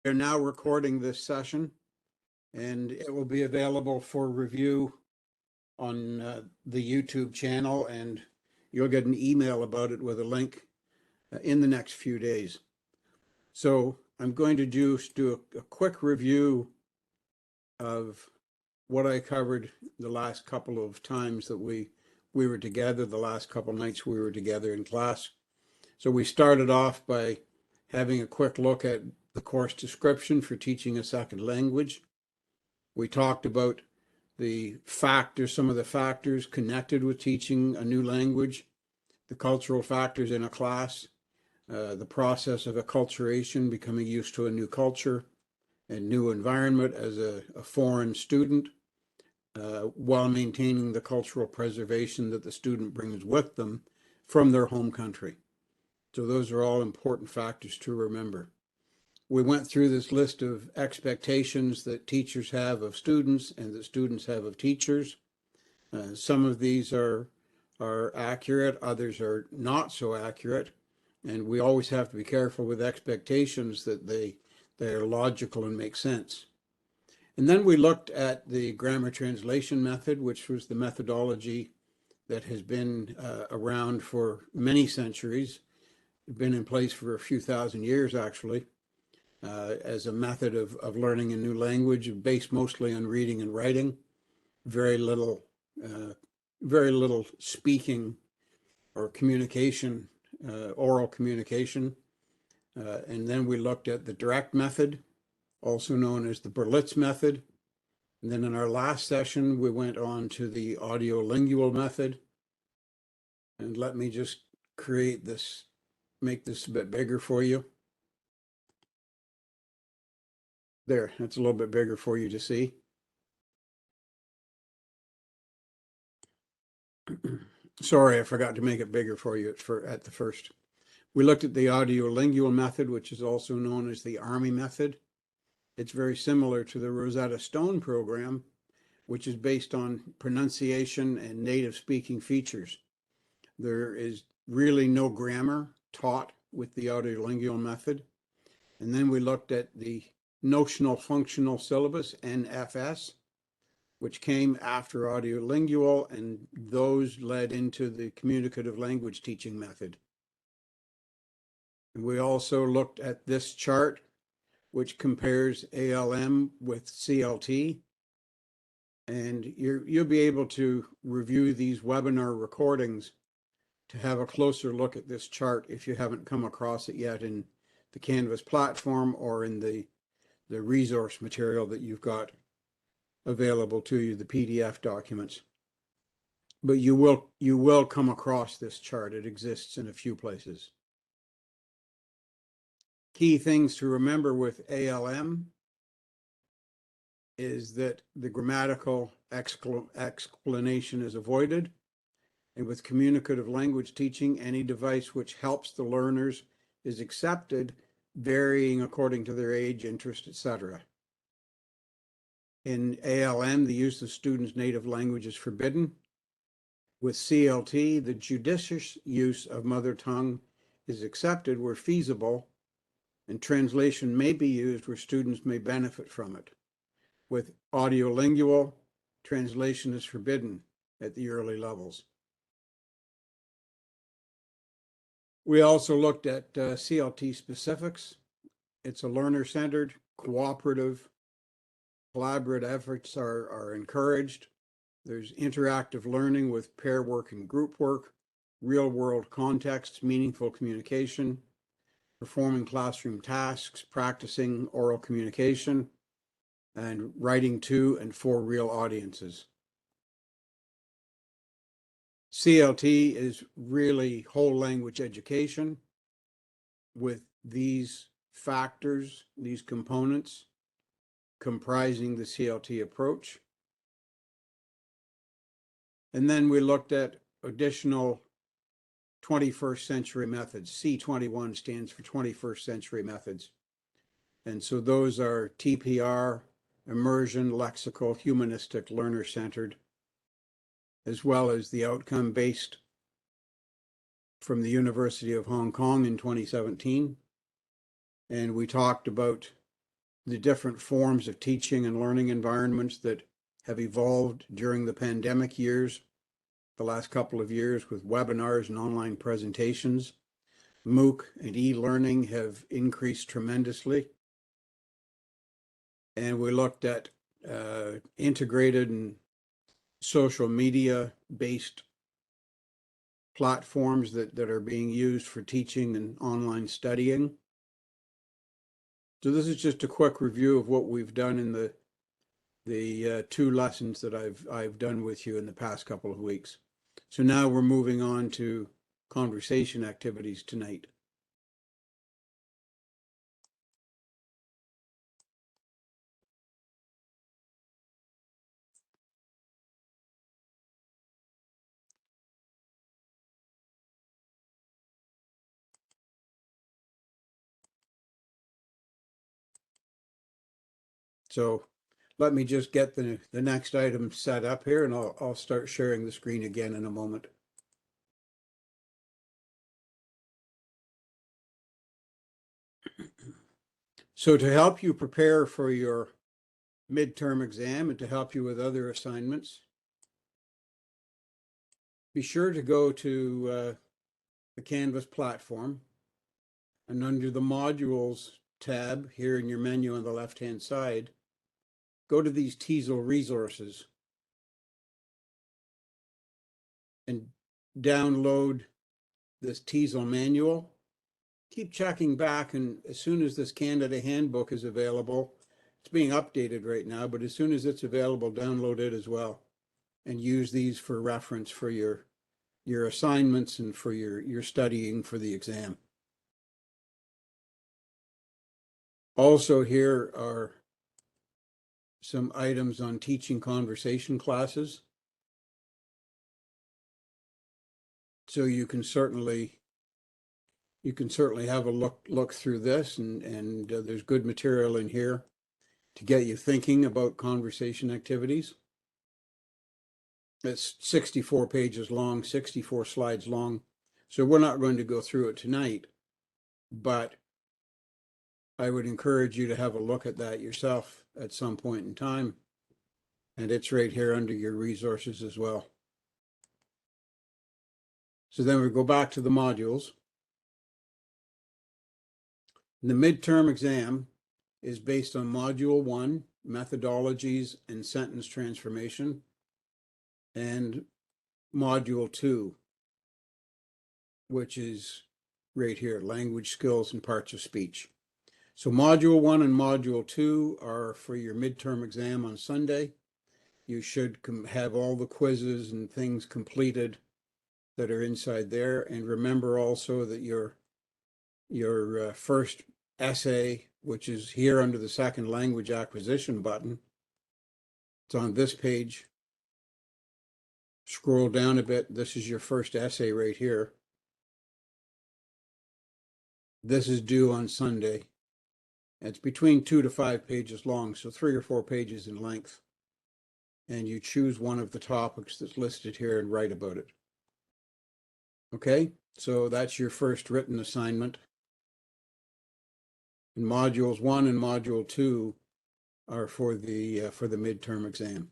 We're now recording this session, and it will be available for review on the YouTube channel, and you'll get an email about it with a link in the next few days. So I'm going to do a quick review of what I covered the last couple of times that we were together, the last couple nights we were together in class. So we started off by having a quick look at the course description for teaching a second language. We talked about the factors, some of the factors connected with teaching a new language, the cultural factors in a class, the process of acculturation, becoming used to a new culture and new environment as a foreign student, while maintaining the cultural preservation that the student brings with them from their home country. So those are all important factors to remember. We went through this list of expectations that teachers have of students and that students have of teachers. Some of these are accurate, others are not so accurate, and we always have to be careful with expectations that they are logical and make sense. And then we looked at the grammar translation method, which was the methodology that has been around for many centuries, been in place for a few thousand years actually, as a method of learning a new language based mostly on reading and writing, very little speaking or communication, oral communication. And then we looked at the direct method, also known as the Berlitz method. And then in our last session, we went on to the audiolingual method. And let me just create this, make this a bit bigger for you. There, that's a little bit bigger for you to see. Sorry, I forgot to make it bigger for you at the first. We looked at the audiolingual method, which is also known as the Army method. It's very similar to the Rosetta Stone program, which is based on pronunciation and native speaking features. There is really no grammar taught with the audiolingual method. And then we looked at the notional functional syllabus, NFS, which came after audiolingual, and those led into the communicative language teaching method. And we also looked at this chart, which compares ALM with CLT. And you'll be able to review these webinar recordings to have a closer look at this chart if you haven't come across it yet in the Canvas platform or in the resource material that you've got available to you, the PDF documents. But you will come across this chart. It exists in a few places. Key things to remember with ALM is that the grammatical explanation is avoided. And with communicative language teaching, any device which helps the learners is accepted, varying according to their age, interest, etc. In ALM, the use of students' native language is forbidden. With CLT, the judicious use of mother tongue is accepted where feasible, and translation may be used where students may benefit from it. With audiolingual, translation is forbidden at the early levels. We also looked at CLT specifics. It's a learner-centered, cooperative, collaborative efforts are encouraged. There's interactive learning with pair work and group work, real-world contexts, meaningful communication, performing classroom tasks, practicing oral communication, and writing to and for real audiences. CLT is really whole language education with these factors, these components comprising the CLT approach. And then we looked at additional 21st century methods. C21 stands for 21st century methods. And so those are TPR, immersion, lexical, humanistic, learner-centered, as well as the outcome-based from the University of Hong Kong in 2017. And we talked about the different forms of teaching and learning environments that have evolved during the pandemic years, the last couple of years with webinars and online presentations. MOOC and e-learning have increased tremendously. And we looked at integrated and social media based platforms that are being used for teaching and online studying. So this is just a quick review of what we've done in the two lessons that I've done with you in the past couple of weeks. So now we're moving on to conversation activities tonight. So let me just get the next item set up here, and I'll start sharing the screen again in a moment. So to help you prepare for your midterm exam and to help you with other assignments, be sure to go to the Canvas platform, and under the modules tab here in your menu on the left-hand side, go to these TESOL resources and download this TESOL manual. Keep checking back, and as soon as this candidate handbook is available, it's being updated right now, but as soon as it's available, download it as well and use these for reference for your assignments and for your studying for the exam. Also, here are some items on teaching conversation classes. So you can certainly have a look through this, and there's good material in here to get you thinking about conversation activities. It's 64 pages long, 64 slides long. So we're not going to go through it tonight, but I would encourage you to have a look at that yourself at some point in time. And it's right here under your resources as well. So then we go back to the modules. The midterm exam is based on Module 1, Methodologies and Sentence Transformation, and Module 2, which is right here, Language Skills and Parts of Speech. So Module 1 and Module 2 are for your midterm exam on Sunday. You should have all the quizzes and things completed that are inside there. And remember also that your first essay, which is here under the second language acquisition button, it's on this page. Scroll down a bit. This is your first essay right here. This is due on Sunday. It's between 2 to 5 pages long, so 3 or 4 pages in length. And you choose one of the topics that's listed here and write about it. Okay, so that's your first written assignment. And modules 1 and module 2 are for the midterm exam.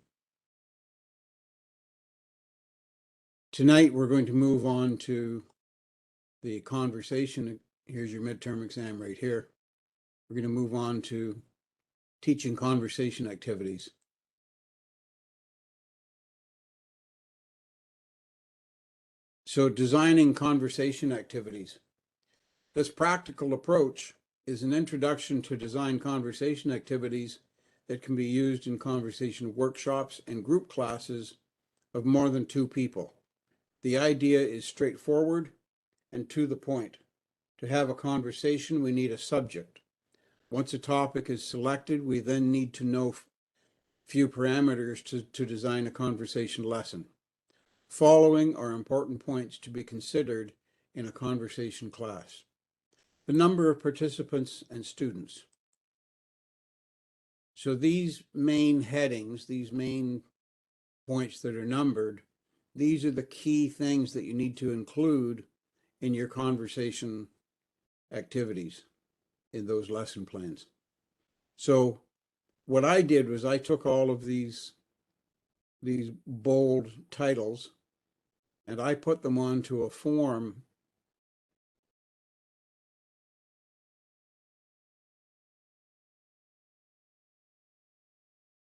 Tonight we're going to move on to the conversation. Here's your midterm exam right here. We're going to move on to teaching conversation activities. So designing conversation activities. This practical approach is an introduction to design conversation activities that can be used in conversation workshops and group classes of more than 2 people. The idea is straightforward and to the point. To have a conversation, we need a subject. Once a topic is selected, we then need to know few parameters to design a conversation lesson. Following are important points to be considered in a conversation class. The number of participants and students. So these main headings, these main points that are numbered, these are the key things that you need to include in your conversation activities in those lesson plans. So what I did was I took all of these bold titles and I put them onto a form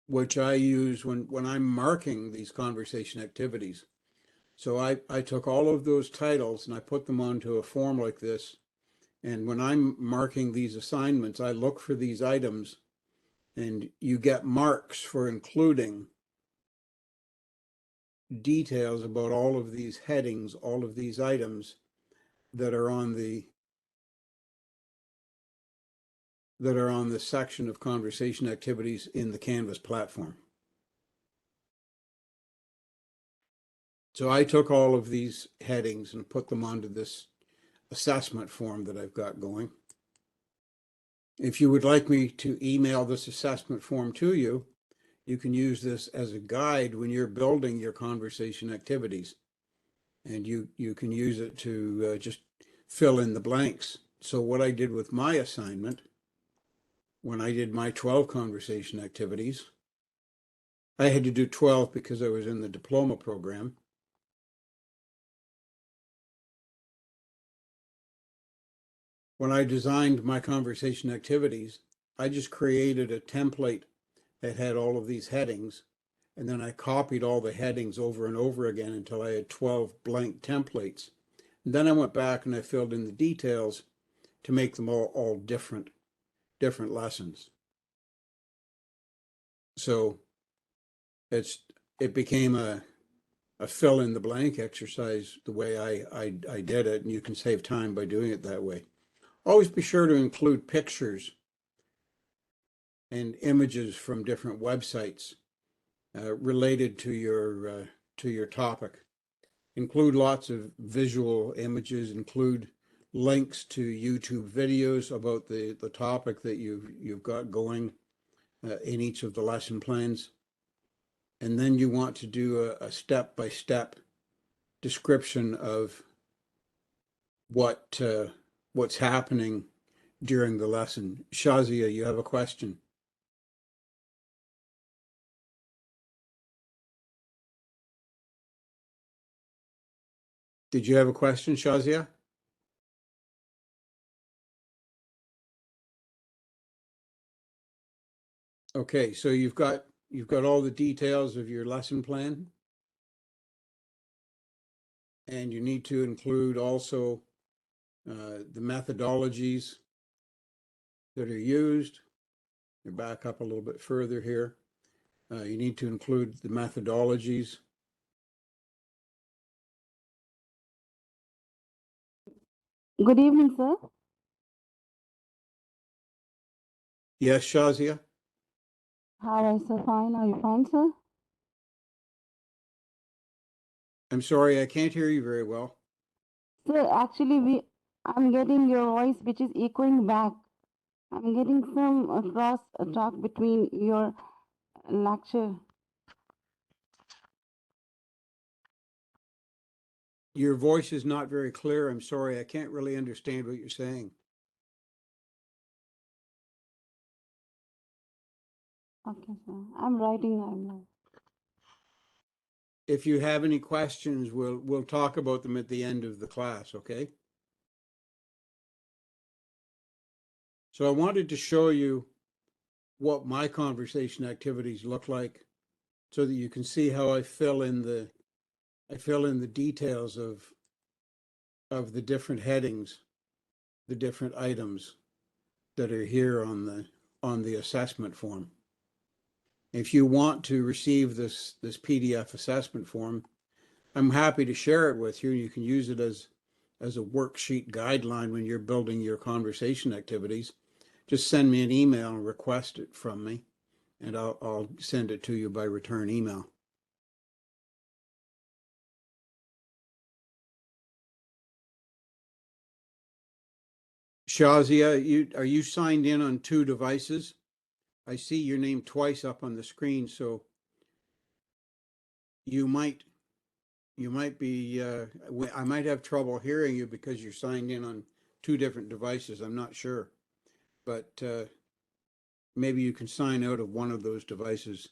which I use when I'm marking these conversation activities. So I took all of those titles and I put them onto a form like this. And when I'm marking these assignments, I look for these items and you get marks for including details about all of these headings, all of these items that are on the section of conversation activities in the Canvas platform. So I took all of these headings and put them onto this assessment form that I've got going. If you would like me to email this assessment form to you, you can use this as a guide when you're building your conversation activities. And you can use it to just fill in the blanks. So what I did with my assignment, when I did my 12 conversation activities, I had to do 12 because I was in the diploma program. When I designed my conversation activities, I just created a template that had all of these headings. And then I copied all the headings over and over again until I had 12 blank templates. And then I went back and I filled in the details to make them all different lessons. So it became a fill in the blank exercise the way I did it, and you can save time by doing it that way. Always be sure to include pictures and images from different websites related to your topic. Include lots of visual images, include links to YouTube videos about the topic that you've got going in each of the lesson plans. And then you want to do a step-by-step description of what's happening during the lesson. Shazia, you have a question. Did you have a question, Shazia? Okay, so you've got all the details of your lesson plan, and you need to include also the methodologies that are used. You back up a little bit further here. You need to include the methodologies. Good evening, sir. Yes, Shazia? How are you, sir? Fine. Are you fine, sir? I'm sorry, I can't hear you very well. Sir, actually, I'm getting your voice, which is echoing back. I'm getting some cross talk between your lecture. Your voice is not very clear. I'm sorry, I can't really understand what you're saying. Okay, sir. I'm writing. If you have any questions, we'll talk about them at the end of the class, okay? So I wanted to show you what my conversation activities look like so that you can see how I fill in the details of the different headings, the different items that are here on the assessment form. If you want to receive this PDF assessment form, I'm happy to share it with you. You can use it as a worksheet guideline when you're building your conversation activities. Just send me an email and request it from me, and I'll send it to you by return email. Shazia, are you signed in on 2 devices? I see your name twice up on the screen, so you might be I might have trouble hearing you because you're signed in on 2 different devices. I'm not sure, but maybe you can sign out of one of those devices.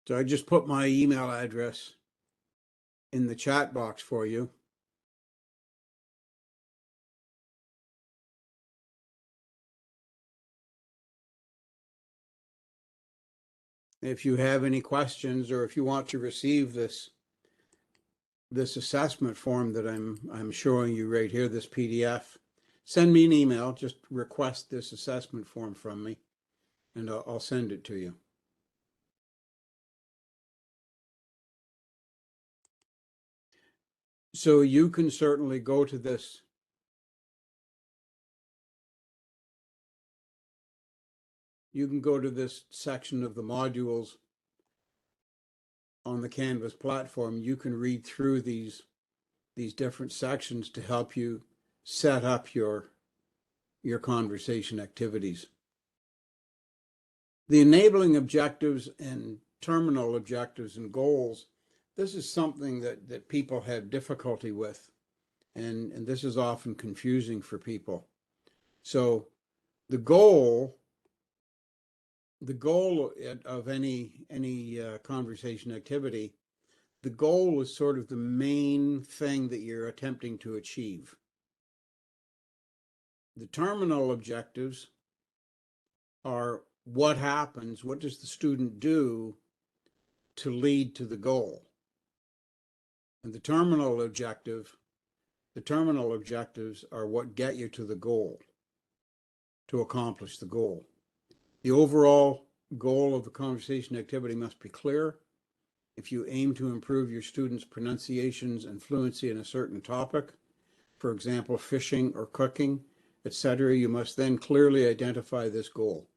So I just put my email address in the chat box for you. If you have any questions, or if you want to receive this assessment form that I'm showing you right here, this PDF, send me an email. Just request this assessment form from me, and I'll send it to you. So you can certainly go to this. You can go to this section of the modules on the Canvas platform. You can read through these different sections to help you set up your conversation activities. The enabling objectives and terminal objectives and goals, this is something that people have difficulty with, and this is often confusing for people. So the goal of any conversation activity, the goal is sort of the main thing that you're attempting to achieve. The terminal objectives are what happens, what does the student do to lead to the goal? And the terminal objectives are what get you to the goal, to accomplish the goal. The overall goal of the conversation activity must be clear. If you aim to improve your students' pronunciations and fluency in a certain topic, for example, fishing or cooking, etc., you must then clearly identify this goal.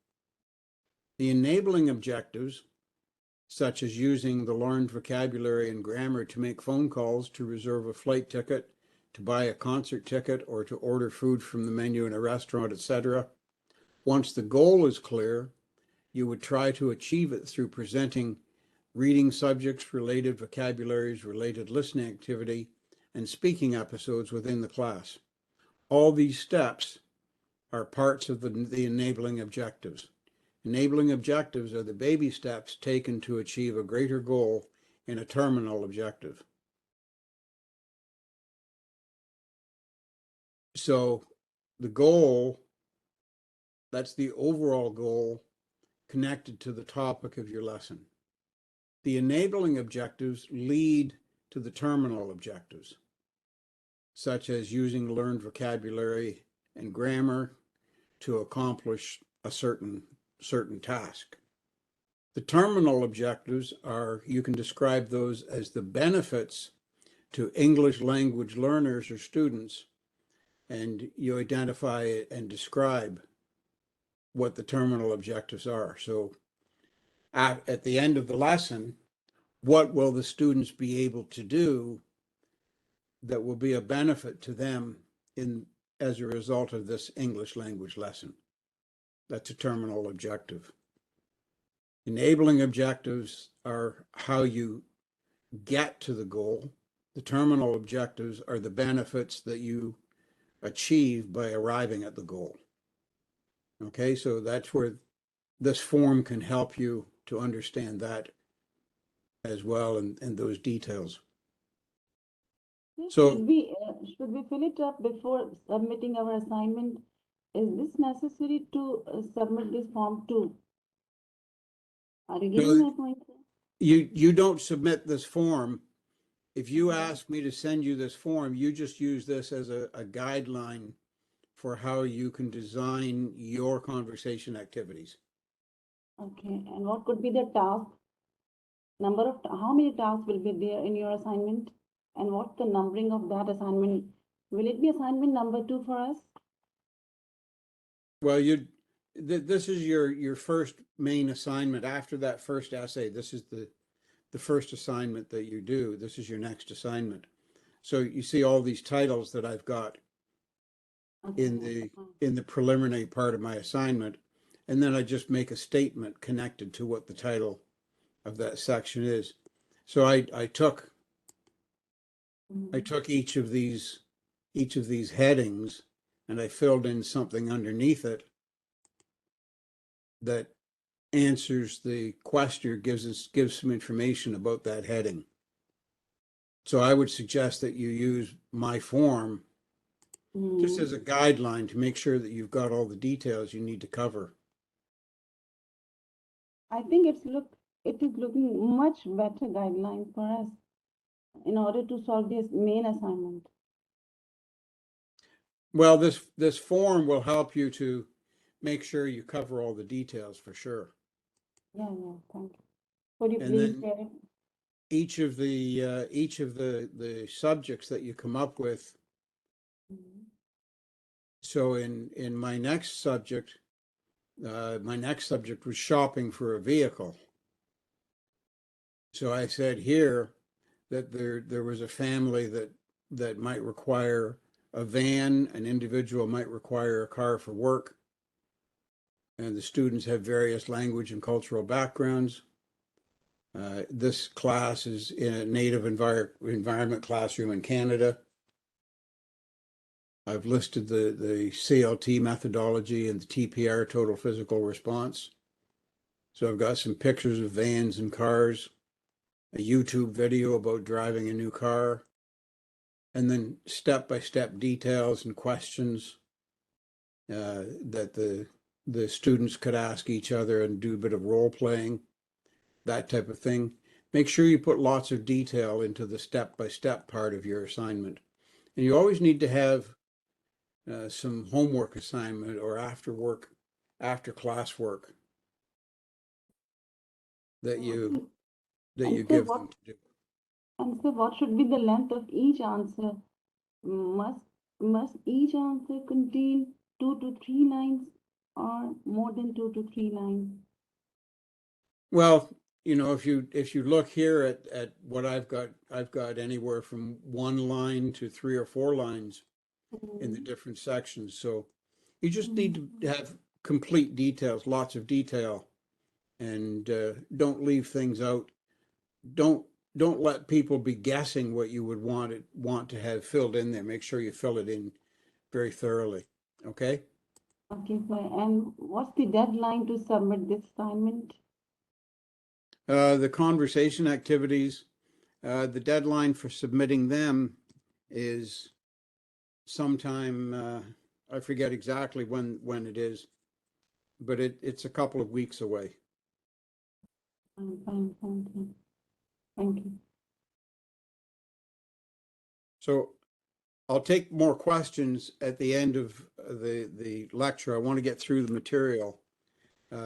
The enabling objectives, such as using the learned vocabulary and grammar to make phone calls, to reserve a flight ticket, to buy a concert ticket, or to order food from the menu in a restaurant, etc. Once the goal is clear, you would try to achieve it through presenting reading subjects, related vocabularies, related listening activity, and speaking episodes within the class. All these steps are parts of the enabling objectives. Enabling objectives are the baby steps taken to achieve a greater goal in a terminal objective. So the goal, that's the overall goal connected to the topic of your lesson. The enabling objectives lead to the terminal objectives, such as using learned vocabulary and grammar to accomplish a certain task. The terminal objectives are, you can describe those as the benefits to English language learners or students, and you identify and describe what the terminal objectives are. So at the end of the lesson, what will the students be able to do that will be a benefit to them as a result of this English language lesson? That's a terminal objective. Enabling objectives are how you get to the goal. The terminal objectives are the benefits that you achieve by arriving at the goal. Okay, so that's where this form can help you to understand that as well, and those details. So should we fill it up before submitting our assignment? Is this necessary to submit this form too? Are you getting my point? you don't submit this form. If you ask me to send you this form, you just use this as a guideline for how you can design your conversation activities. Okay, and what could be the task? How many tasks will be there in your assignment? And what's the numbering of that assignment? Will it be assignment number 2 for us? Well, this is your first main assignment. After that first essay, this is the first assignment that you do. This is your next assignment. So you see all these titles that I've got. in the preliminary part of my assignment. And then I just make a statement connected to what the title of that section is. So I took each of these headings and I filled in something underneath it that answers the question or gives some information about that heading. So I would suggest that you use my form just as a guideline to make sure that you've got all the details you need to cover. I think it is looking much better guideline for us in order to solve this main assignment. Well, this form will help you to make sure you cover all the details for sure. Yeah, thank you. Could you And please then share it? each of the subjects that you come up with. So in my next subject was shopping for a vehicle. So I said here that there was a family that might require a van, an individual might require a car for work, and the students have various language and cultural backgrounds. This class is in a native environment classroom in Canada. I've listed the CLT methodology and the TPR, total physical response. So I've got some pictures of vans and cars, a YouTube video about driving a new car, and then step-by-step details and questions that the students could ask each other and do a bit of role playing, that type of thing. Make sure you put lots of detail into the step-by-step part of your assignment. And you always need to have some homework assignment or after class work that you give them to do. And so what should be the length of each answer? Must each answer contain 2 to 3 lines or more than 2 to 3 lines? Well, if you look here at what I've got anywhere from 1 line to 3 or 4 lines in the different sections. So you just need to have complete details, lots of detail, and don't leave things out. Don't let people be guessing what you would want to have filled in there. Make sure you fill it in very thoroughly. Okay? Okay, sir. And what's the deadline to submit this assignment? The conversation activities, the deadline for submitting them is sometime, I forget exactly when it is, but it's a couple of weeks away. Fine, thank you. So I'll take more questions at the end of the lecture. I want to get through the material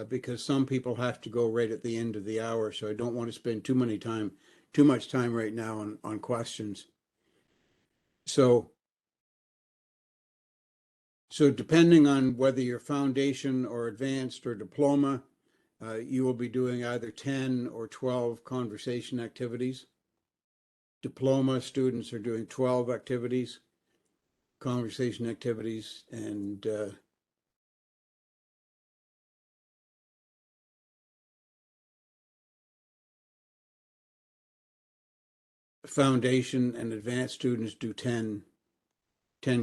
because some people have to go right at the end of the hour. So I don't want to spend too much time right now on questions. So depending on whether you're foundation or advanced or diploma, you will be doing either 10 or 12 conversation activities. Diploma students are doing 12 activities, conversation activities, and foundation and advanced students do 10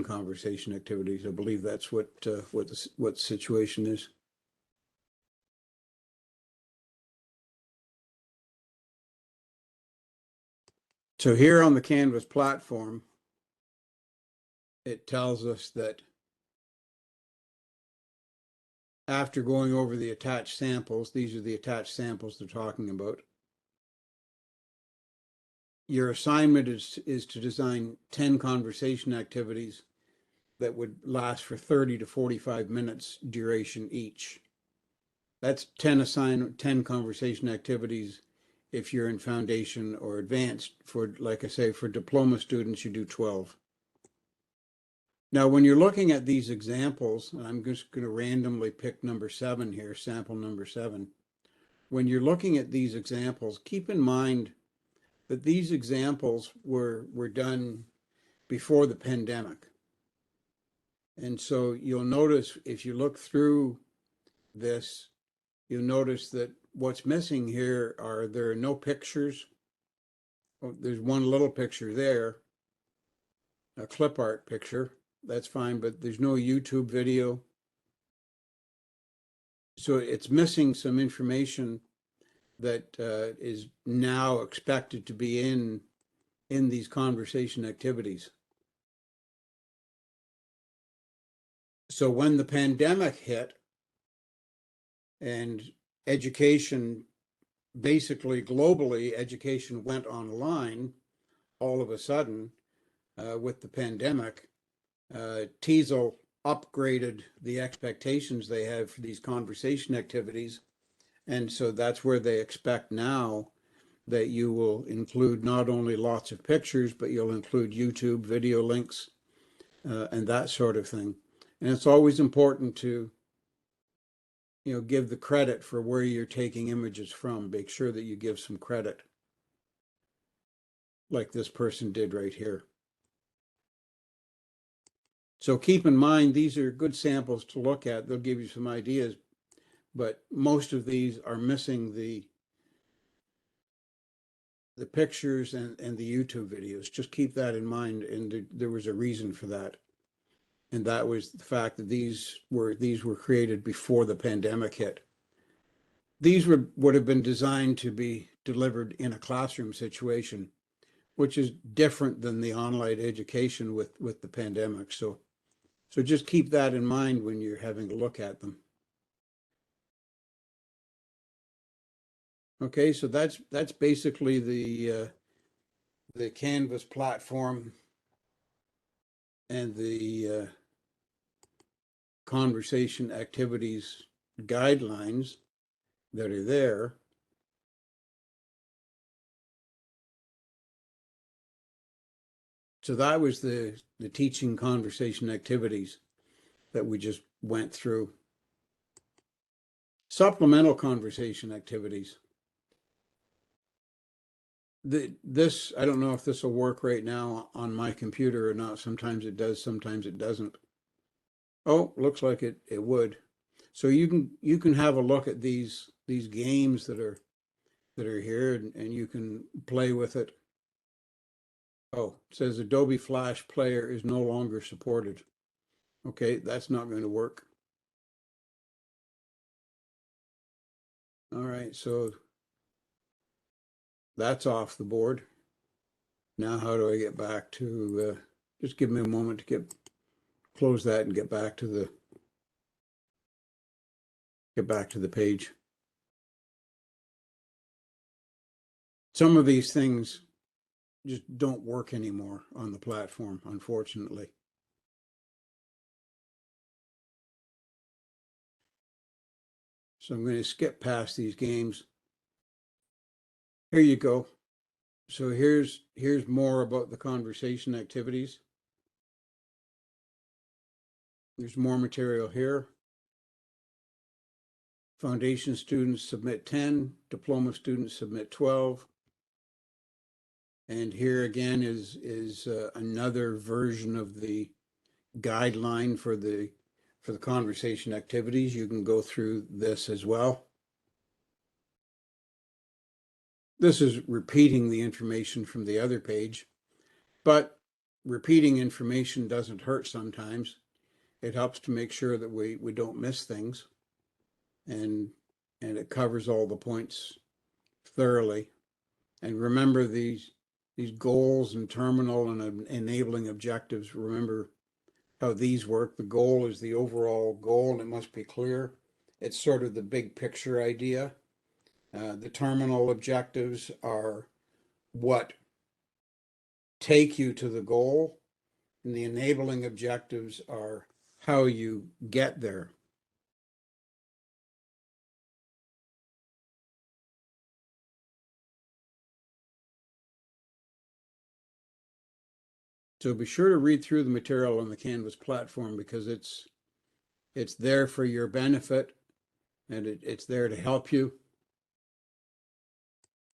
conversation activities. I believe that's what the situation is. So here on the Canvas platform, it tells us that after going over the attached samples, these are the attached samples they're talking about. Your assignment is to design 10 conversation activities that would last for 30 to 45 minutes duration each. That's 10 conversation activities if you're in foundation or advanced. For, like I say, for diploma students, you do 12. Now, when you're looking at these examples, I'm just going to randomly pick number 7 here, sample number 7. When you're looking at these examples, keep in mind that these examples were done before the pandemic. And so you'll notice if you look through this, you'll notice that what's missing here there are no pictures. Oh, there's one little picture there, a clip art picture. That's fine, but there's no YouTube video. So it's missing some information that is now expected to be in these conversation activities. So when the pandemic hit and education, basically globally, education went online all of a sudden with the pandemic, TESOL upgraded the expectations they have for these conversation activities. And so that's where they expect now that you will include not only lots of pictures, but you'll include YouTube video links and that sort of thing. And it's always important to, give the credit for where you're taking images from. Make sure that you give some credit, like this person did right here. So keep in mind, these are good samples to look at. They'll give you some ideas, but most of these are missing the pictures and the YouTube videos. Just keep that in mind. And there was a reason for that. And that was the fact that these were created before the pandemic hit. These would have been designed to be delivered in a classroom situation, which is different than the online education with the pandemic. So just keep that in mind when you're having a look at them. Okay, so that's basically the Canvas platform and the conversation activities guidelines that are there. So that was the teaching conversation activities that we just went through. Supplemental conversation activities. This, I don't know if this will work right now on my computer or not. Sometimes it does, sometimes it doesn't. Oh, looks like it would. So you can have a look at these games that are here, and you can play with it. Oh, it says Adobe Flash Player is no longer supported. Okay, that's not going to work. All right, so that's off the board. Now how do I get back to, just give me a moment to close that and get back to the page. Some of these things just don't work anymore on the platform, unfortunately. So I'm going to skip past these games. Here you go. So here's more about the conversation activities. There's more material here. Foundation students submit 10, diploma students submit 12. And here again is another version of the guideline for the conversation activities. You can go through this as well. This is repeating the information from the other page, but repeating information doesn't hurt sometimes. It helps to make sure that we don't miss things, and it covers all the points thoroughly. And remember these goals and terminal and enabling objectives. Remember how these work. The goal is the overall goal, and it must be clear. It's sort of the big picture idea. The terminal objectives are what take you to the goal, and the enabling objectives are how you get there. So be sure to read through the material on the Canvas platform, because it's there for your benefit, and it's there to help you.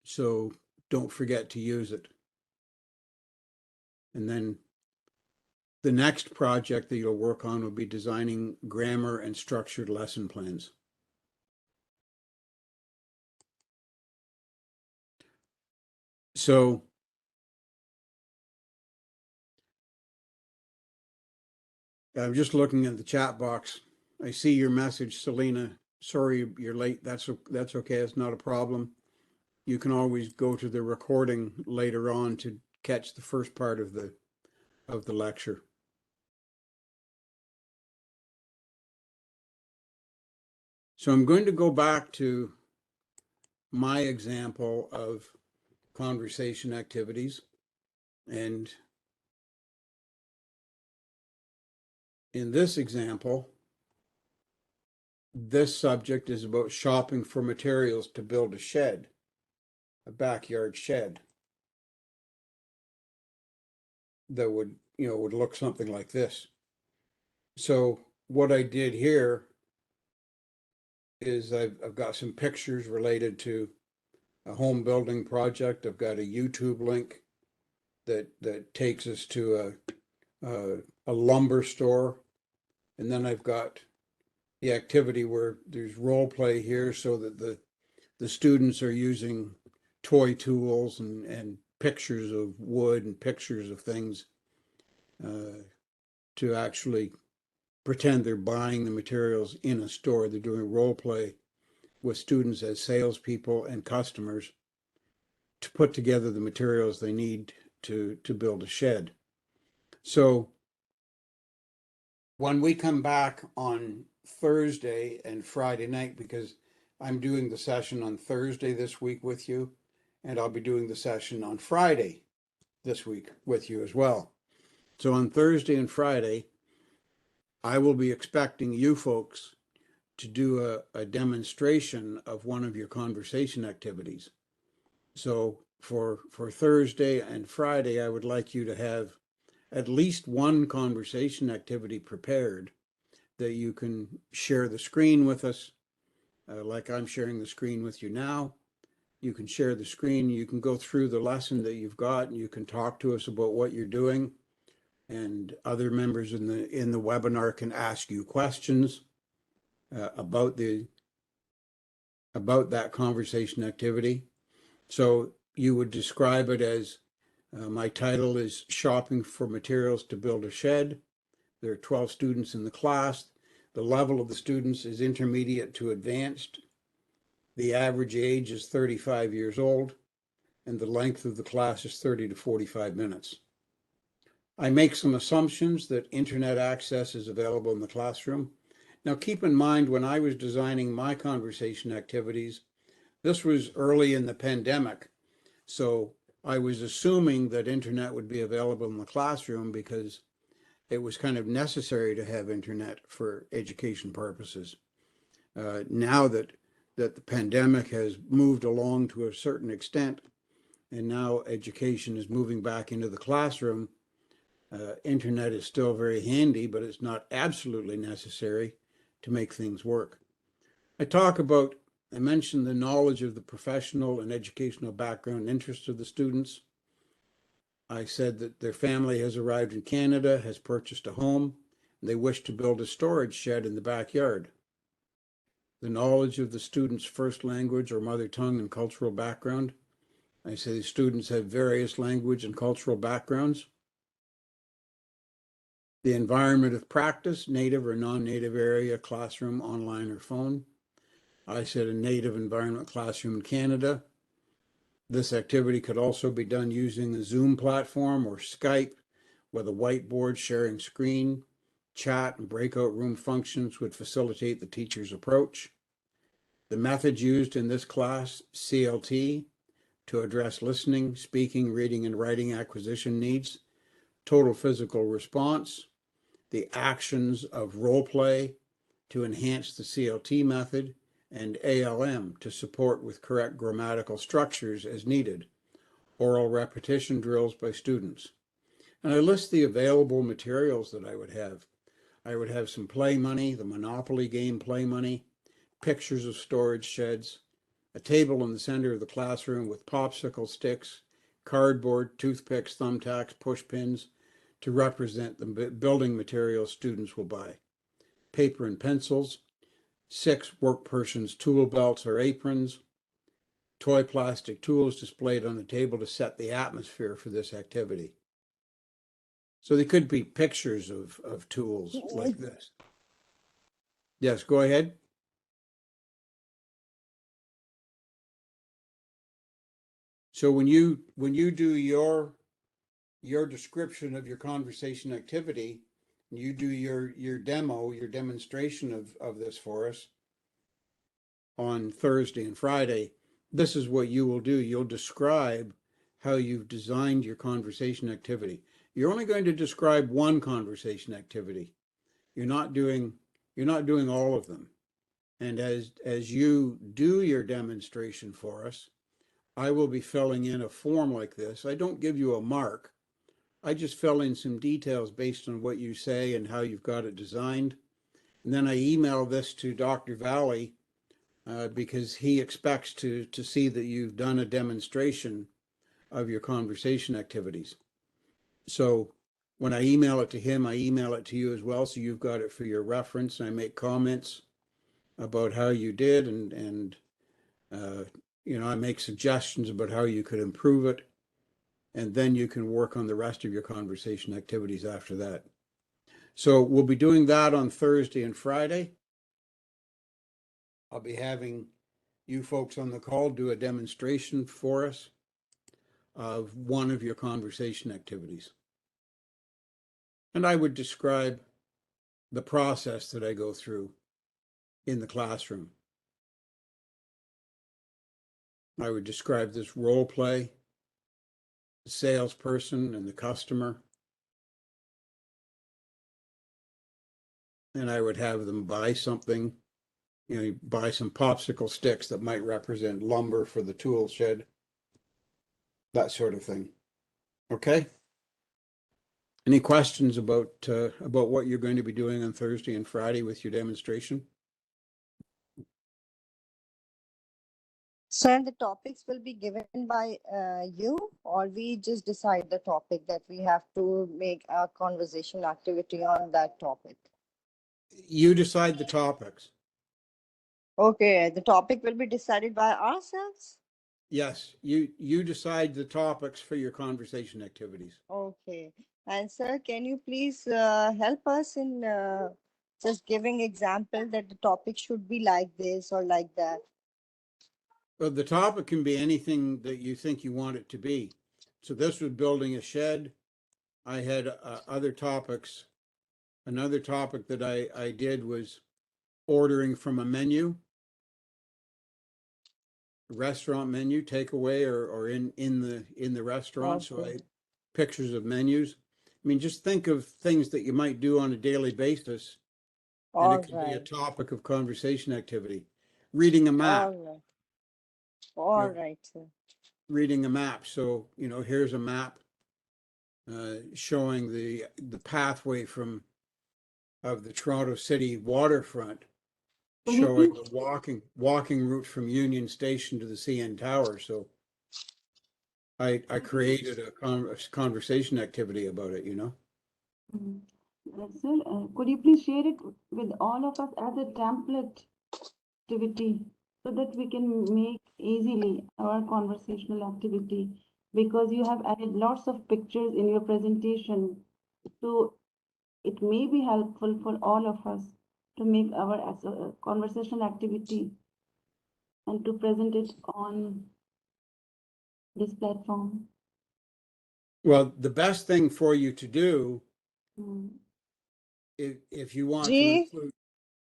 So don't forget to use it. And then The next project that you'll work on will be designing grammar and structured lesson plans. So I'm just looking at the chat box. I see your message, Selena. Sorry you're late. That's okay. It's not a problem. You can always go to the recording later on to catch the first part of the lecture. So I'm going to go back to my example of conversation activities. And in this example, this subject is about shopping for materials to build a shed, a backyard shed that would look something like this. So what I did here is I've got some pictures related to a home building project. I've got a YouTube link that takes us to a lumber store, and then I've got the activity where there's role play here, so that the students are using toy tools and pictures of wood and pictures of things to actually pretend they're buying the materials in a store. They're doing role play with students as salespeople and customers to put together the materials they need to build a shed. So when we come back on Thursday and Friday night, because I'm doing the session on Thursday this week with you, and I'll be doing the session on Friday this week with you as well. So on Thursday and Friday, I will be expecting you folks to do a demonstration of one of your conversation activities. So for Thursday and Friday, I would like you to have at least one conversation activity prepared that you can share the screen with us, like I'm sharing the screen with you now. You can share the screen, you can go through the lesson that you've got, and you can talk to us about what you're doing, and other members in the webinar can ask you questions about that conversation activity. So you would describe it as, my title is Shopping for Materials to Build a Shed. There are 12 students in the class. The level of the students is intermediate to advanced. The average age is 35 years old, and the length of the class is 30 to 45 minutes. I make some assumptions that internet access is available in the classroom. Now, keep in mind, when I was designing my conversation activities, this was early in the pandemic. So I was assuming that internet would be available in the classroom because it was kind of necessary to have internet for education purposes. Now that the pandemic has moved along to a certain extent, and now education is moving back into the classroom, internet is still very handy, but it's not absolutely necessary to make things work. I mentioned the knowledge of the professional and educational background and interests of the students. I said that their family has arrived in Canada, has purchased a home, and they wish to build a storage shed in the backyard. The knowledge of the student's first language or mother tongue and cultural background. I say the students have various language and cultural backgrounds. The environment of practice, native or non-native area, classroom, online or phone. I said a native environment classroom in Canada. This activity could also be done using a Zoom platform or Skype with a whiteboard, sharing screen. Chat and breakout room functions would facilitate the teacher's approach. The methods used in this class, CLT, to address listening, speaking, reading, and writing acquisition needs. Total physical response, the actions of role play to enhance the CLT method, and ALM to support with correct grammatical structures as needed. Oral repetition drills by students. And I list the available materials that I would have. I would have some play money, the Monopoly game play money, pictures of storage sheds, a table in the center of the classroom with popsicle sticks, cardboard, toothpicks, thumbtacks, push pins, to represent the building materials students will buy. Paper and pencils, 6 workperson's tool belts or aprons, toy plastic tools displayed on the table to set the atmosphere for this activity. So they could be pictures of tools like this. Yes, go ahead. So when you do your description of your conversation activity, you do your demo, your demonstration of this for us on Thursday and Friday, this is what you will do. You'll describe how you've designed your conversation activity. You're only going to describe one conversation activity. You're not doing all of them. And as you do your demonstration for us, I will be filling in a form like this. I don't give you a mark. I just fill in some details based on what you say and how you've got it designed. And then I email this to Dr. Valley because he expects to see that you've done a demonstration of your conversation activities. So when I email it to him, I email it to you as well. So you've got it for your reference. I make comments about how you did and I make suggestions about how you could improve it. And then you can work on the rest of your conversation activities after that. So we'll be doing that on Thursday and Friday. I'll be having you folks on the call do a demonstration for us of one of your conversation activities. And I would describe the process that I go through in the classroom. I would describe this role play, the salesperson and the customer. And I would have them buy something, buy some popsicle sticks that might represent lumber for the tool shed, that sort of thing. Okay? Any questions about what you're going to be doing on Thursday and Friday with your demonstration? So, and the topics will be given by you, or we just decide the topic that we have to make a conversation activity on that topic? You decide the topics. Okay, the topic will be decided by ourselves. Yes, you decide the topics for your conversation activities. Okay, and sir, can you please help us in just giving example that the topic should be like this or like that? Well, the topic can be anything that you think you want it to be. So this was building a shed. I had other topics. Another topic that I did was ordering from a menu, restaurant menu, takeaway or in the restaurant. So Okay. pictures of menus. I mean, just think of things that you might do on a daily basis, and it All could be a right. topic of conversation activity. Reading a map. All right. You All know, right, sir. reading a map. So here's a map showing the pathway of the Toronto City waterfront, Could you showing please, the walking route from Union Station to the CN Tower. So I created a conversation activity about it. Mm. Sir, could you please share it with all of us as a template activity so that we can make easily our conversational activity? Because you have added lots of pictures in your presentation, so it may be helpful for all of us to make our conversational activity and to present it on this platform. Well, the best thing for you to do, Mm. if you want to G. include,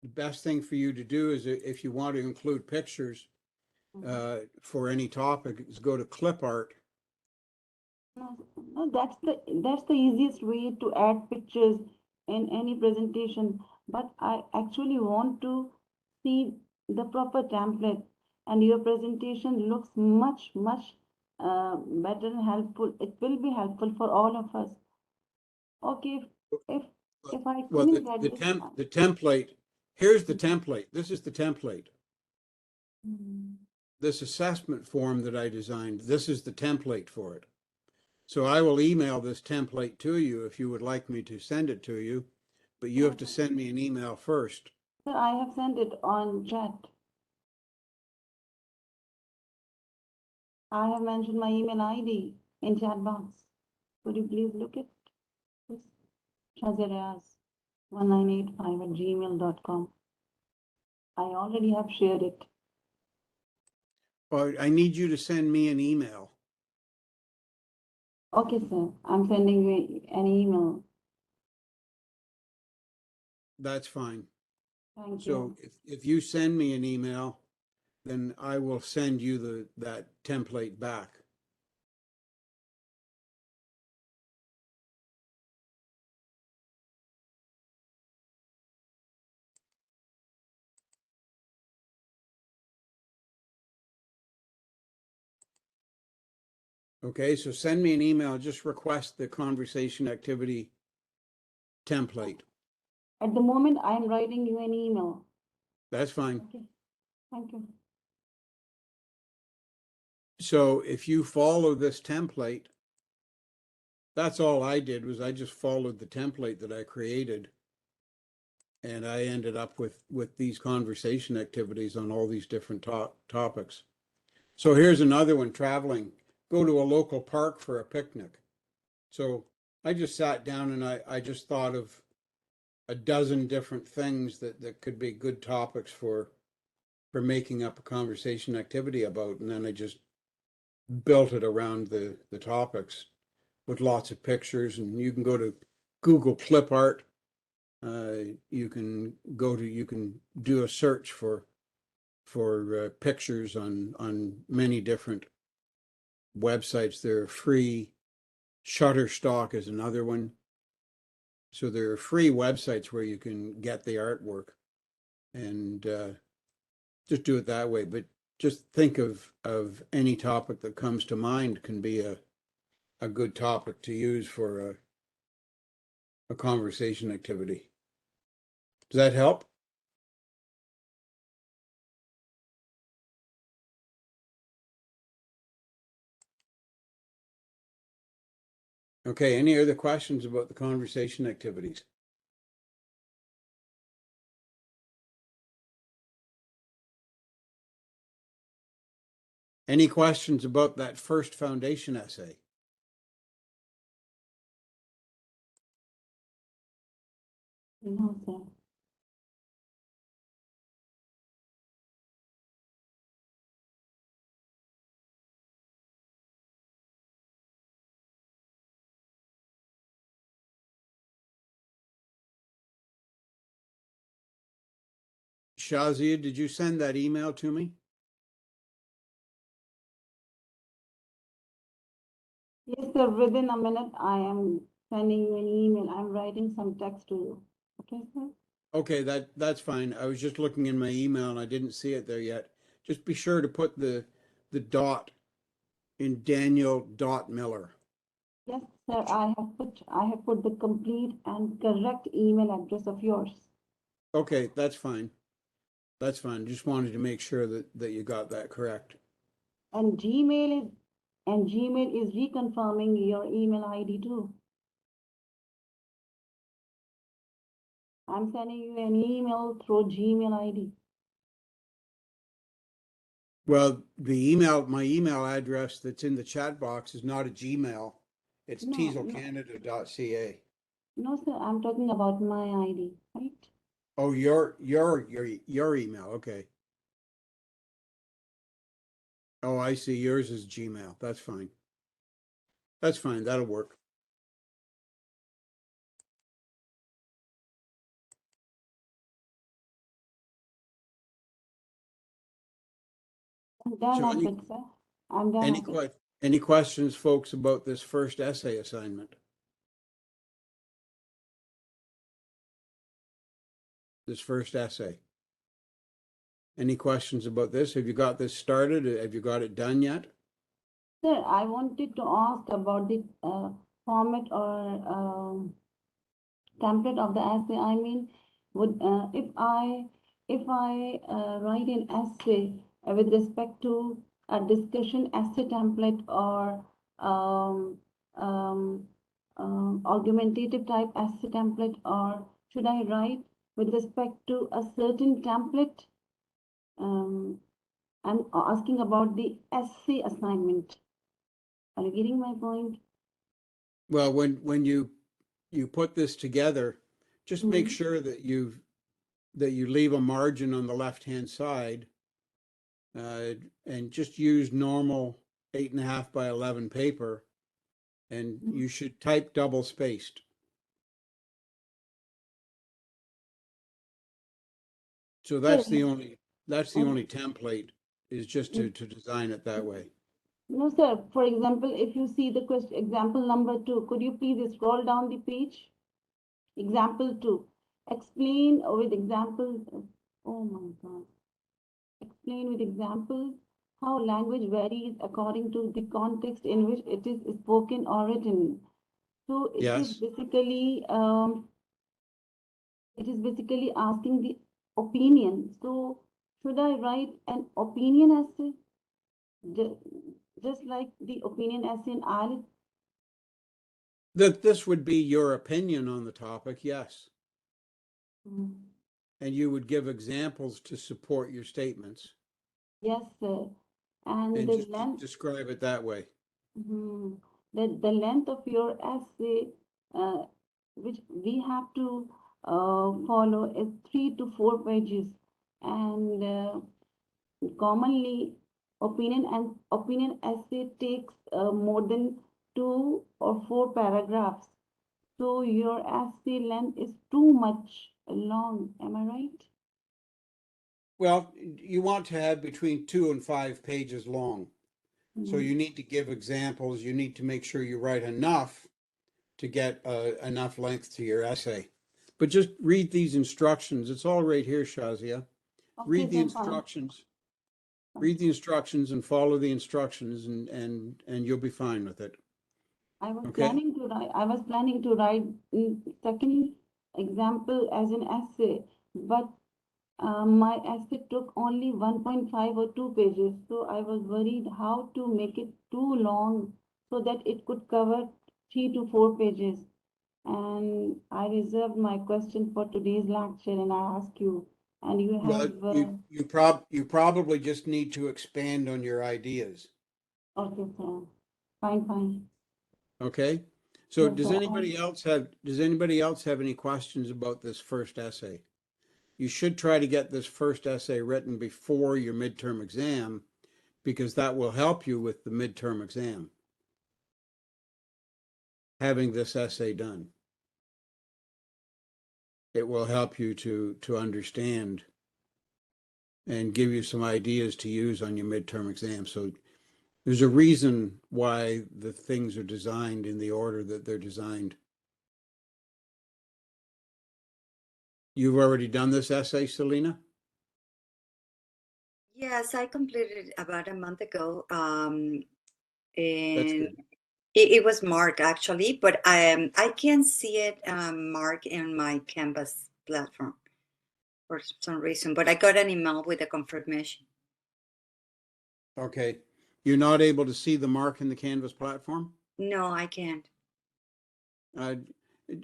the best thing for you to do is if you want to include pictures for any topic, is go to clip art. No, no, that's the easiest way to add pictures in any presentation. But I actually want to see the proper template, and your presentation looks much better and helpful. It will be helpful for all of us. Okay, if if I Well, couldn't get this, the template, here's the template. This is the template. mm, This assessment form that I designed, this is the template for it. So I will email this template to you if you would like me to send it to you, but you have to send me an email first. Sir, I have sent it on chat. I have mentioned my email ID in chat box. Could you please look at this? Shaziraz1985 @gmail.com. I already have shared it. Or I need you to send me an email. Okay, sir. I'm sending you an email. That's fine. Thank So you. if you send me an email, then I will send you that template back. Okay, so send me an email, just request the conversation activity template. At the moment, I'm writing you an email. That's fine. Okay. Thank you. So if you follow this template, that's all I did was I just followed the template that I created. And I ended up with these conversation activities on all these different topics. So here's another one, traveling. Go to a local park for a picnic. So I just sat down and I just thought of a dozen different things that could be good topics for making up a conversation activity about. And then I just built it around the topics with lots of pictures. And you can go to Google Clip Art. You can do a search for pictures on many different websites. They're free. Shutterstock is another one. So there are free websites where you can get the artwork and just do it that way. But just think of any topic that comes to mind can be a good topic to use for a conversation activity. Does that help? Okay, any other questions about the conversation activities? Any questions about that first foundation essay? No, sir. Shazia, did you send that email to me? Yes, sir. Within a minute, I am sending you an email. I'm writing some text to you. Okay, sir? Okay, that's fine. I was just looking in my email and I didn't see it there yet. Just be sure to put the dot in Daniel Miller. Yes, sir. I have put the complete and correct email address of yours. Okay, that's fine. That's fine. Just wanted to make sure that you got that correct. And Gmail is reconfirming your email ID too. I'm sending you an email through Gmail ID. Well, my email address that's in the chat box is not a Gmail. It's No, tesolcanada.ca. no, sir. I'm talking about my ID, right? Oh, your email. Okay. Oh, I see. Yours is Gmail. That's fine. That's fine. That'll work. I'm done So at it, sir. I'm done any at it. any questions, folks, about this first essay assignment? This first essay. Any questions about this? Have you got this started? Have you got it done yet? Sir, I wanted to ask about the format or template of the essay. I mean, would if I write an essay with respect to a discussion essay template or argumentative type essay template, or should I write with respect to a certain template? I'm asking about the essay assignment. Are you getting my point? Well, when you put this together, just make Mhm. sure that you leave a margin on the left-hand side, and just use normal 8.5 by 11 paper, and you should type double spaced. So Sir, that's the only template, is just to design it that way. no, sir. For example, if you see the question, example number 2, could you please scroll down the page? Example 2. Explain with examples. Oh my God. Explain with examples how language varies according to the context in which it is spoken or written. So Yes. it is basically asking the opinion. So should I write an opinion essay? Just like the opinion essay in Ireland? That this would be your opinion on the topic, yes. Mm. And you would give examples to support your statements, Yes, sir. And and the just length, describe it that way. the length of your essay, uh, which we have to follow, is 3 to 4 pages, and commonly opinion essay takes more than 2 or 4 paragraphs. So your essay length is too much long. Am I right? Well, you want to have between 2 and 5 pages long. So Mm. you need to give examples. You need to make sure you write enough to get enough length to your essay. But just read these instructions. It's all right here, Shazia. Okay, Read the sir, fine. instructions. Read the instructions and follow the instructions, and you'll be fine with it. Okay? I was planning to write second example as an essay, but my essay took only 1.5 or 2 pages. So I was worried how to make it too long so that it could cover 3 to 4 pages. And I reserved my question for today's lecture and I ask you, and you Well, have, you probably just need to expand on your ideas. okay, sir. Fine, fine. Okay? So Yes, sir. And does anybody else have any questions about this first essay? You should try to get this first essay written before your midterm exam, because that will help you with the midterm exam, having this essay done. It will help you to understand and give you some ideas to use on your midterm exam. So there's a reason why the things are designed in the order that they're designed. You've already done this essay, Selena? Yes, I completed it about a month ago. That's And good. it was marked actually, but I can see it marked in my Canvas platform for some reason. But I got an email with a confirmation. Okay. You're not able to see the mark in the Canvas platform? No, I can't. Uh,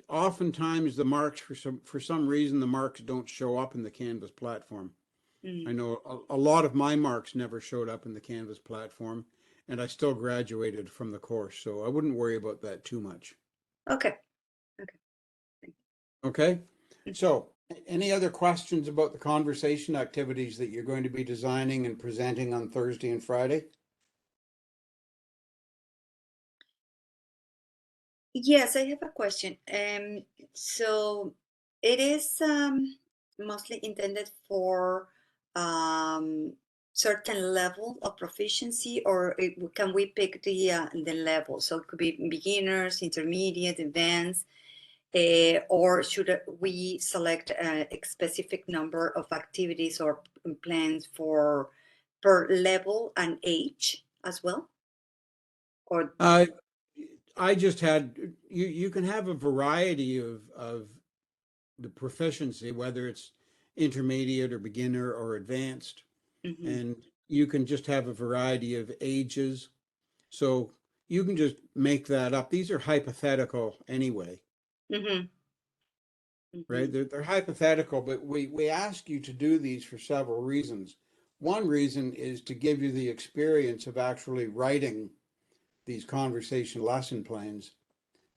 Oftentimes the marks, for some reason, the marks don't show up in the Canvas platform. Mm. I know a lot of my marks never showed up in the Canvas platform, and I still graduated from the course, so I wouldn't worry about that too much. Okay. Okay. Thank Okay? you. So, any other questions about the conversation activities that you're going to be designing and presenting on Thursday and Friday? Yes, I have a question. So it is mostly intended for certain level of proficiency, or can we pick the level? So it could be beginners, intermediate, advanced, or should we select a specific number of activities or plans for per level and age as well? Or I just had you can have a variety of the proficiency, whether it's intermediate or beginner or advanced, Mhm. and you can just have a variety of ages. So you can just make that up. These are hypothetical anyway, Mm-hmm. right? They're hypothetical, but we ask you to do these for several reasons. One reason is to give you the experience of actually writing these conversation lesson plans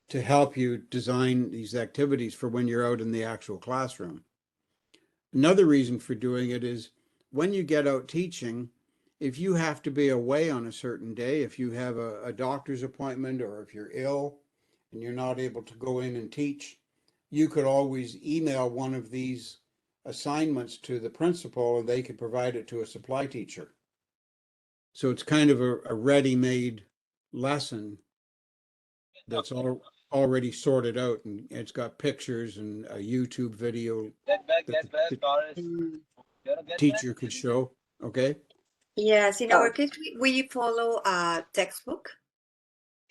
to help you design these activities for when you're out in the actual classroom. Another reason for doing it is when you get out teaching, if you have to be away on a certain day, if you have a doctor's appointment or if you're ill and you're not able to go in and teach, you could always email one of these assignments to the principal and they could provide it to a supply teacher. So it's kind of a ready-made lesson that's already sorted out, and it's got pictures and a YouTube video that the teacher could show. Okay. Yes, in Oh. our case, we follow a textbook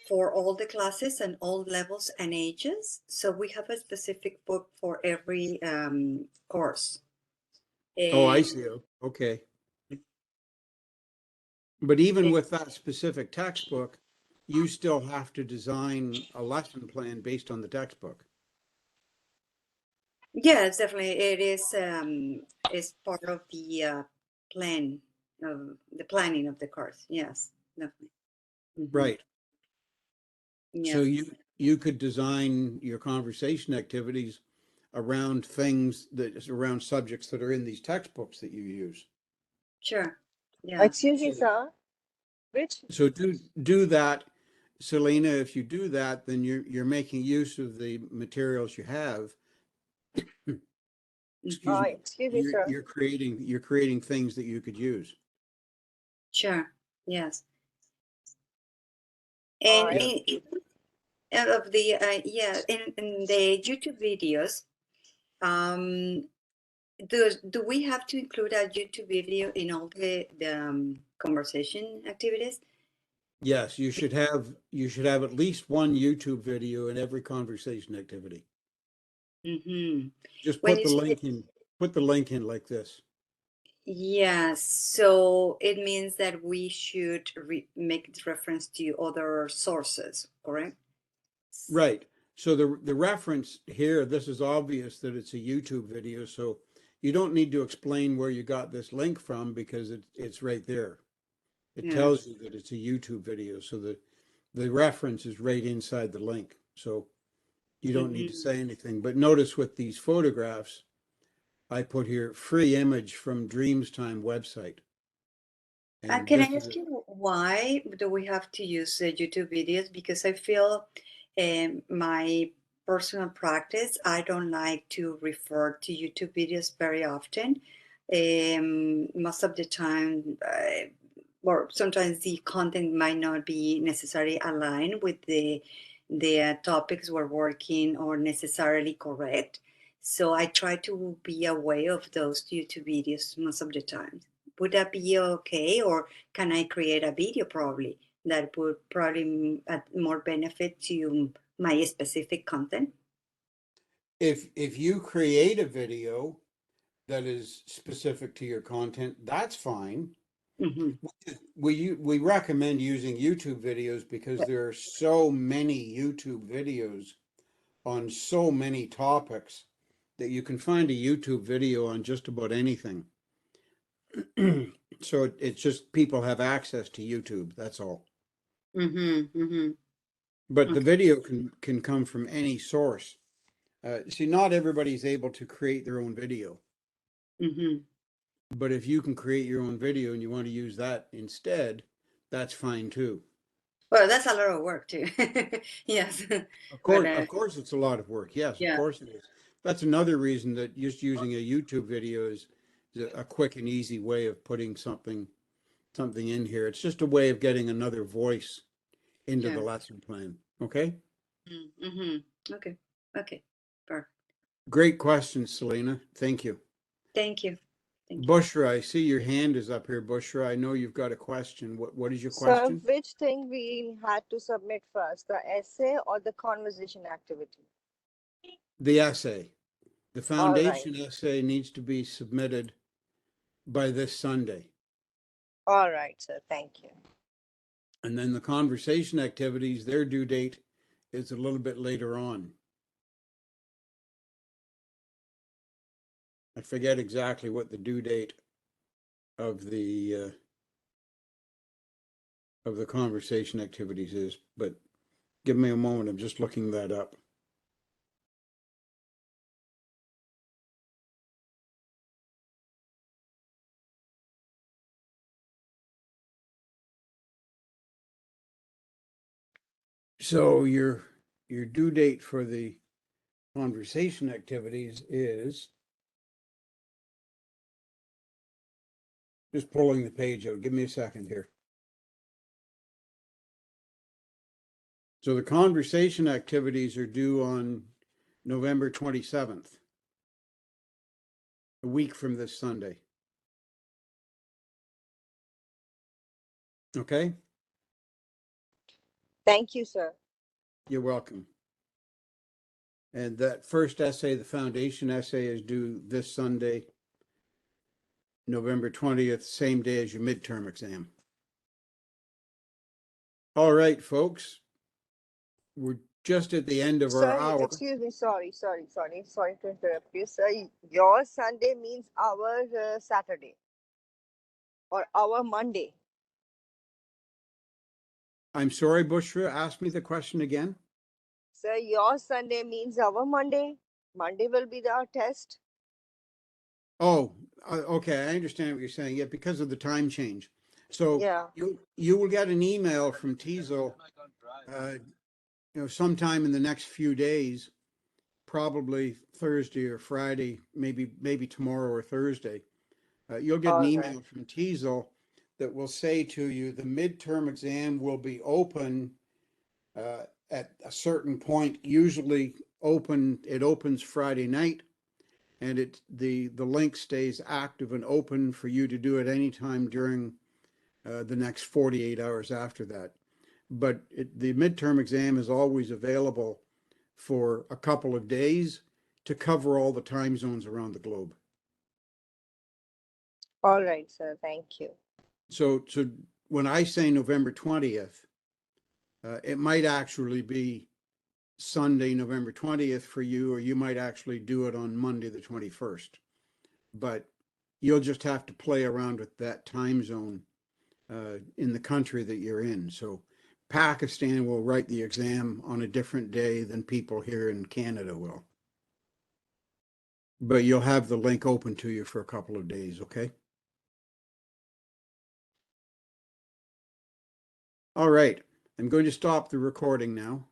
for all the classes and all levels and ages. So we have a specific book for every course. Oh, I And see. Okay. But even with that specific textbook, you still have to design a lesson plan based on the textbook. yes, definitely, it is part of the plan of the planning of the course. Yes, definitely. Mhm. Right. So Yes, you could design your conversation activities around things that around subjects that are in these textbooks that you use. sure. Yeah. Excuse me, sir. Which, So do that, Selena. If you do that, then you're making use of the materials you have. Excuse me. excuse me, sir. You're creating things that you could use. Sure. Yes. Uh, And of the yeah, in the YouTube videos, um, do we have to include a YouTube video in all the conversation activities? Yes, you should have at least one YouTube video in every conversation activity. Mm-hmm. Just When you say put the link in like this. yes, so it means that we should make reference to other sources, correct? Right. So the reference here, this is obvious that it's a YouTube video, so you don't need to explain where you got this link from because it's right there. It Yeah. tells you that it's a YouTube video, so the reference is right inside the link. So you don't need to Mm-hmm. say anything. But notice with these photographs, I put here free image from Dreams Time website. And Can this I is ask you why do we have to use YouTube videos? Because I feel my personal practice, I don't like to refer to YouTube videos very often. Most of the time, or sometimes the content might not be necessarily aligned with the topics we're working or necessarily correct. So I try to be aware of those YouTube videos most of the time. Would that be okay, or can I create a video probably that would probably add more benefit to my specific content? if you create a video that is specific to your content, that's fine. Mm-hmm. We recommend using YouTube videos because there are so many YouTube videos on so many topics that you can find a YouTube video on just about anything. So it's just people have access to YouTube, that's all. Mm-hmm. Mm-hmm. But the Okay. video can come from any source. See, not everybody's able to create their own video, Mm-hmm. but if you can create your own video and you want to use that instead, that's fine too. Well, that's a lot of work too. Yes. But Of course, it's a lot of work. Yes, of yeah. course it is. That's another reason that just using a YouTube video is a quick and easy way of putting something in here. It's just a way of getting another voice into the Sure. lesson plan. Okay. Mm-hmm. Okay. Okay. Perfect. Great question, Selena. Thank you. Thank you. Thank you. Bushra, I see your hand is up here, Bushra. I know you've got a question. What is your sir, question? which thing we had to submit first, the essay or the conversation activity? The essay. The All right. foundation essay needs to be submitted by this Sunday. All right, sir. Thank you. And then the conversation activities, their due date is a little bit later on. I forget exactly what the due date of the conversation activities is, but give me a moment. I'm just looking that up. So your due date for the conversation activities is, just pulling the page out. Give me a second here. So the conversation activities are due on November 27th, a week from this Sunday. Okay, Thank you, sir. you're welcome. And that first essay, the foundation essay, is due this Sunday, November 20th, same day as your midterm exam. All right, folks, we're just at the end of our Sir, hour. excuse me, sorry to interrupt you. Sir, your Sunday means our Saturday or our Monday. I'm sorry, Bushra, ask me the question again. Sir, your Sunday means our Monday. Monday will be our test. Oh, okay, I understand what you're saying. Yeah, because of the time change. So Yeah. you will get an email from TESOL, sometime in the next few days, probably Thursday or Friday, maybe tomorrow or Thursday. You'll get an All email right. from TESOL that will say to you, the midterm exam will be open at a certain point, usually it opens Friday night, and the link stays active and open for you to do it anytime during the next 48 hours after that. But the midterm exam is always available for a couple of days to cover all the time zones around the globe. All right, sir. Thank you. So when I say November 20th, it might actually be Sunday, November 20th for you, or you might actually do it on Monday, the 21st. But you'll just have to play around with that time zone in the country that you're in. So Pakistan will write the exam on a different day than people here in Canada will. But you'll have the link open to you for a couple of days, okay? All right, I'm going to stop the recording now.